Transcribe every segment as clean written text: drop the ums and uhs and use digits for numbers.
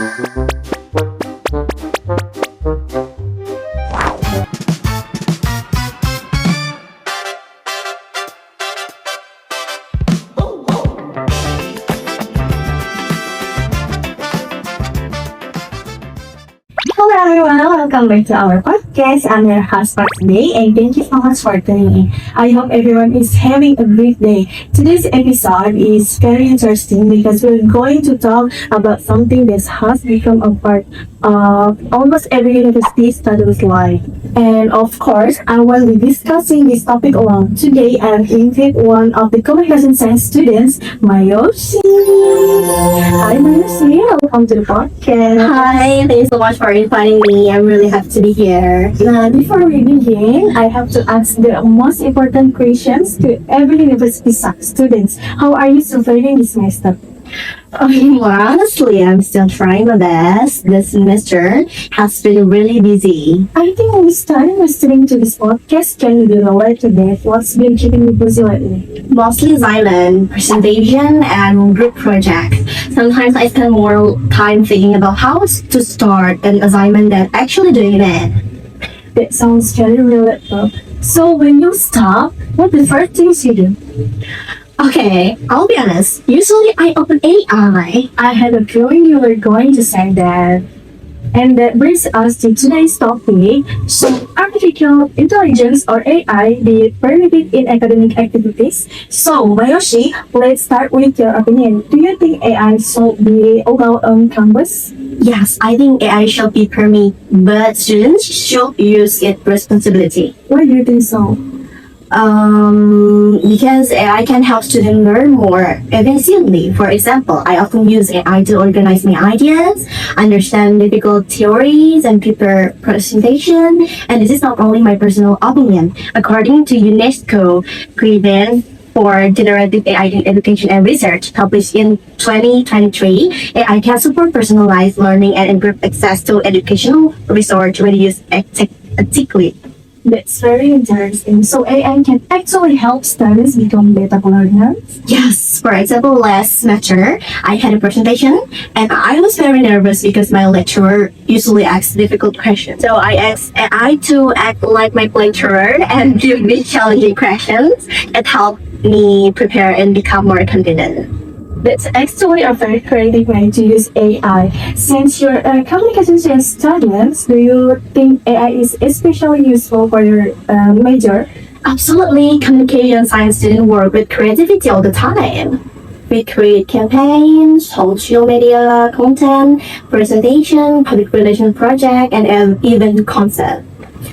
Hello everyone, welcome back to our podcast. I'm your host for today and thank you so much for tuning in. I hope everyone is having a great day. Today's episode is very interesting because we're going to talk about something that has become a part of almost every university student's life. And of course, I will be discussing this topic alone. Today, I've invited one of the communication science students, Mayoshi. Hi Mayoshi, welcome to the podcast. Hi, thanks so much for inviting me. I'm really happy to be here. Now, before we begin, I have to ask the most important questions to every university students. How are you surviving this semester? Well, honestly, I'm still trying my best. This semester has been really busy. I think we started listening to this podcast can be relate to that. What's been keeping you busy lately? Mostly assignment, presentation, and group projects. Sometimes I spend more time thinking about how to start an assignment than actually doing it. That sounds very relatable. So when you stop, what the first things you do? Okay, I'll be honest. Usually I open AI. I had a feeling you were going to say that. And that brings us to today's topic. So, artificial intelligence or AI be permitted in academic activities? So, Mayoshi, let's start with your opinion. Do you think AI should be allowed on campus? Yes, I think AI should be permitted, but students should use it responsibly. Why do you think so? Because AI can help students learn more efficiently. For example, I often use AI to organize my ideas, understand difficult theories, and prepare presentation. And this is not only my personal opinion. According to UNESCO Guidance for Generative AI in Education and Research, published in 2023, AI can support personalized learning and improve access to educational research when used ethically. That's very interesting. So AI can actually help students become better learners? Yes, for example, last semester, I had a presentation and I was very nervous because my lecturer usually asks difficult questions. So I asked AI to act like my lecturer and give me challenging questions. It helped me prepare and become more confident. That's actually a very creative way to use AI. Since you're a communication science student, do you think AI is especially useful for your major? Absolutely, communication science students work with creativity all the time. We create campaigns, social media content, presentation, public relations project, and even concept.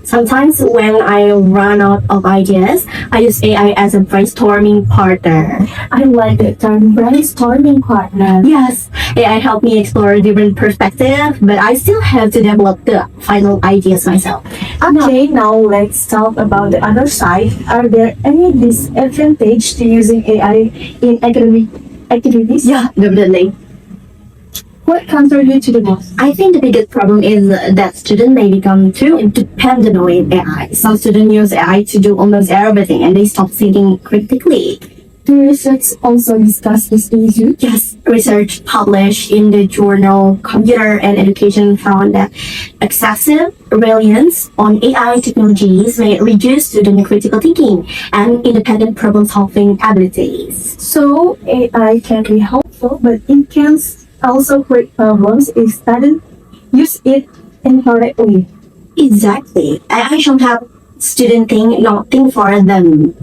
Sometimes when I run out of ideas, I use AI as a brainstorming partner. I like the term brainstorming partner. Yes, AI helped me explore different perspectives, but I still have to develop the final ideas myself. Okay, now let's talk about the other side. Are there any disadvantages to using AI in academic activities? Yeah, definitely. What contribute to the most? I think the biggest problem is that students may become too dependent on AI. Some students use AI to do almost everything and they stop thinking critically. Do research also discuss this issue? Yes, research published in the journal Computer and Education found that excessive reliance on AI technologies may reduce student critical thinking and independent problem-solving abilities. So AI can be helpful, but it can also create problems if students use it incorrectly. Exactly. AI should help students think, not think for them.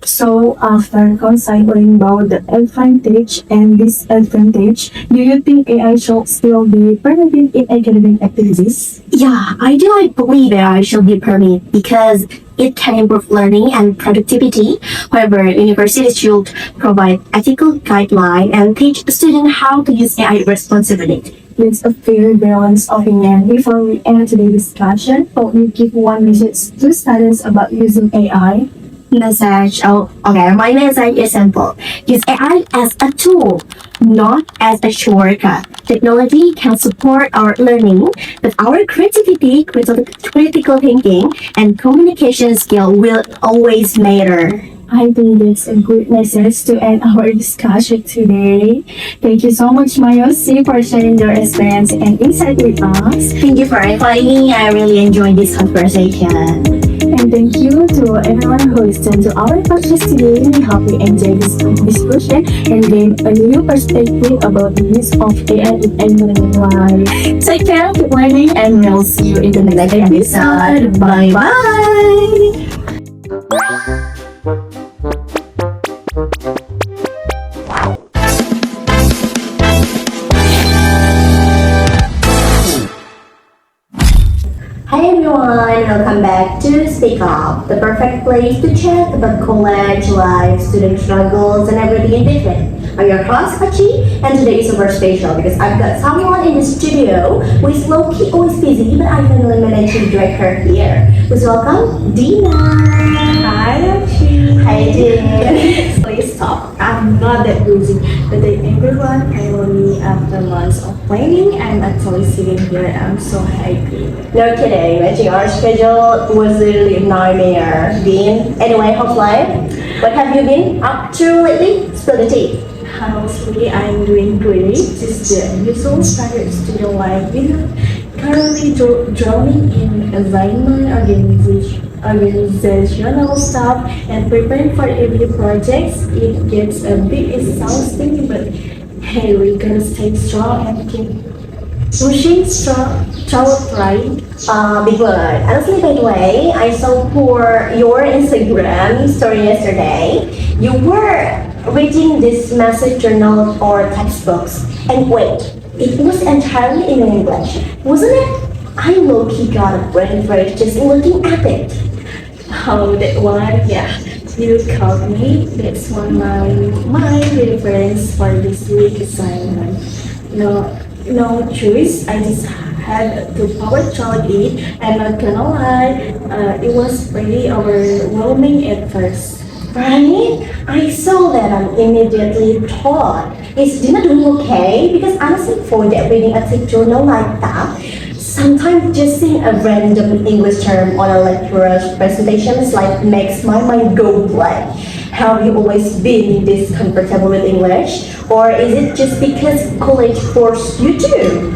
So, after considering both the advantage and disadvantage, do you think AI should still be permitted in academic activities? Yeah, I do believe AI should be permitted because it can improve learning and productivity. However, universities should provide ethical guidelines and teach students how to use AI responsibly. It's a fair balanced opinion. Before we end today's discussion, can you give one message to students about using AI? My message is simple. Use AI as a tool, not as a shortcut. Technology can support our learning, but our creativity, critical thinking, and communication skill will always matter. I think that's a good message to end our discussion today. Thank you so much, Mayoshi, for sharing your experience and insight with us. Thank you for inviting me. I really enjoyed this conversation. And thank you to everyone who listened to our podcast today. We hope you enjoyed this discussion and gain a new perspective about the use of AI in engineering life. Take care, keep learning, and we'll see you in the next episode. Bye bye. Hi everyone, welcome back to Speak Up, the perfect place to chat about college life, student struggles, and everything in between. I'm your host, Hachi, and today is super special because I've got someone in the studio who is low-key always busy, but I finally managed to drag her here. Please welcome Dina. Hi, Ashi. How you doing? Please stop. I'm not that busy. But everyone, finally, after months of planning, I'm actually sitting here. I'm so happy. No kidding, matching our schedule was literally a nightmare. Dean, anyway, how's life? What have you been up to lately? Spill the tea. Honestly, I'm doing great. Just the usual standard student life. Currently drowning in assignment, organizational stuff, and preparing for every project. It gets a bit exhausting, but hey, we gotta stay strong and keep pushing toward trying. Big word. Honestly, by the way, I saw for your Instagram story yesterday. You were reading this message journal or textbooks, and wait, it was entirely in English, wasn't it? I low-key got a brain freeze just looking at it. Oh, that one, yeah. You called me. That's one my reference for this week assignment. No choice. I just had to power through it. I'm not gonna lie, it was pretty overwhelming at first. Right? I saw that and immediately thought, is Dina doing okay? Because honestly, for that reading a thick journal like that, sometimes just seeing a random English term on a lecturer's presentation is like makes my mind go blank. Have you always been this comfortable with English? Or is it just because college forced you to?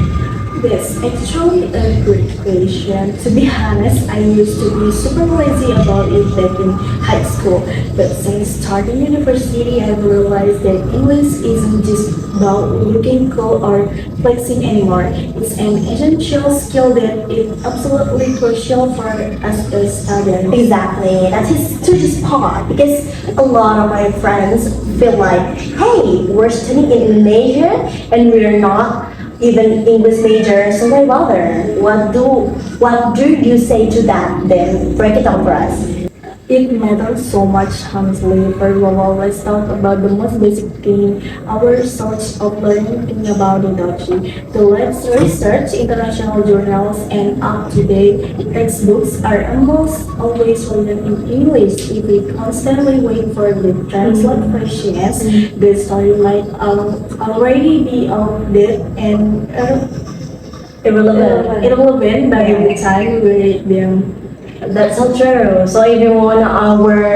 That's actually a good question. To be honest, I used to be super lazy about it back in high school. But since starting university, I've realized that English isn't just about looking cool or flexing anymore. It's an essential skill that is absolutely crucial for us as students. Exactly, that is to this part because a lot of my friends feel like, hey, we're studying in Indonesia and we're not even English major, so why bother? What do you say to that then? Break it down for us. It matters so much, honestly. For example, let's talk about the most basic thing, our source of learning, think about it, Dochi. So let's research international journals and up-to-date textbooks are almost always written in English. If we constantly wait for the translate versions, the story might already be outdated and irrelevant by the time we read them. That's so true. So if you want our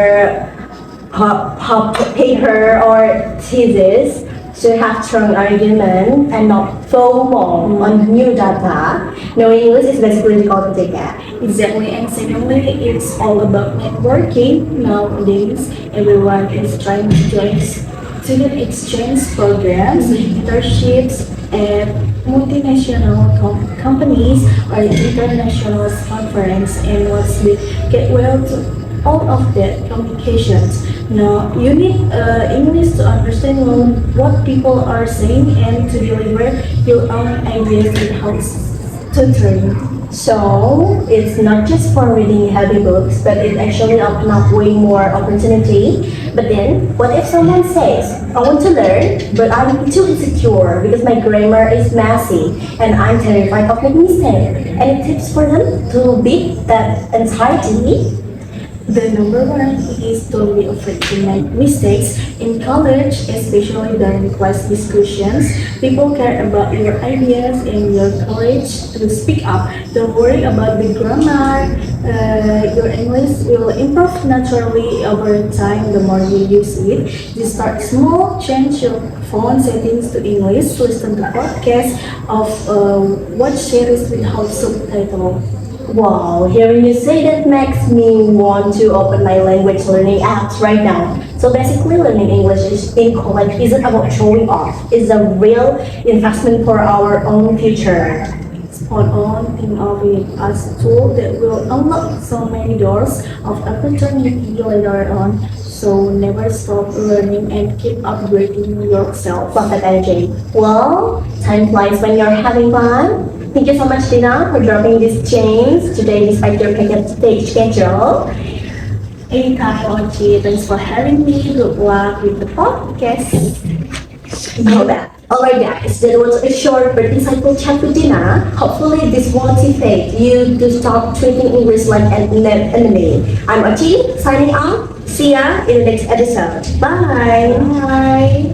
paper or thesis to have strong argument and not FOMO on new data, knowing English is basically difficult to take that. Exactly, and secondly, it's all about networking. Nowadays, everyone is trying to join student exchange programs, internships, at multinational companies or international conference, and once we get well to all of that communications. Now, you need English to understand what people are saying and to deliver your own ideas without stuttering. So it's not just for reading heavy books, but it actually open up way more opportunity. But then, what if someone says, I want to learn, but I'm too insecure because my grammar is messy and I'm terrified of making mistakes. Any tips for them to beat that anxiety? The number one is don't be afraid to make mistakes. In college, especially during class discussions, people care about your ideas and your courage to speak up. Don't worry about the grammar. Your English will improve naturally over time the more you use it. Just start small, change your phone settings to English, listen to podcasts of watch series without subtitle. Wow, hearing you say that makes me want to open my language learning apps right now. So basically, learning English in college isn't about showing off. It's a real investment for our own future. Spot on, think of it as a tool that will unlock so many doors of opportunity later on. So never stop learning and keep upgrading yourself. Perfect energy. Well, time flies when you're having fun. Thank you so much, Dina, for dropping these gems today despite your packed stage schedule. Anytime, Ochi. Thanks for having me. Good luck with the podcast. Alright guys, that was a short but insightful chat with Dina. Hopefully this motivates you to stop treating English like an enemy. I'm Ochi, signing off. See ya in the next episode. Bye. Bye.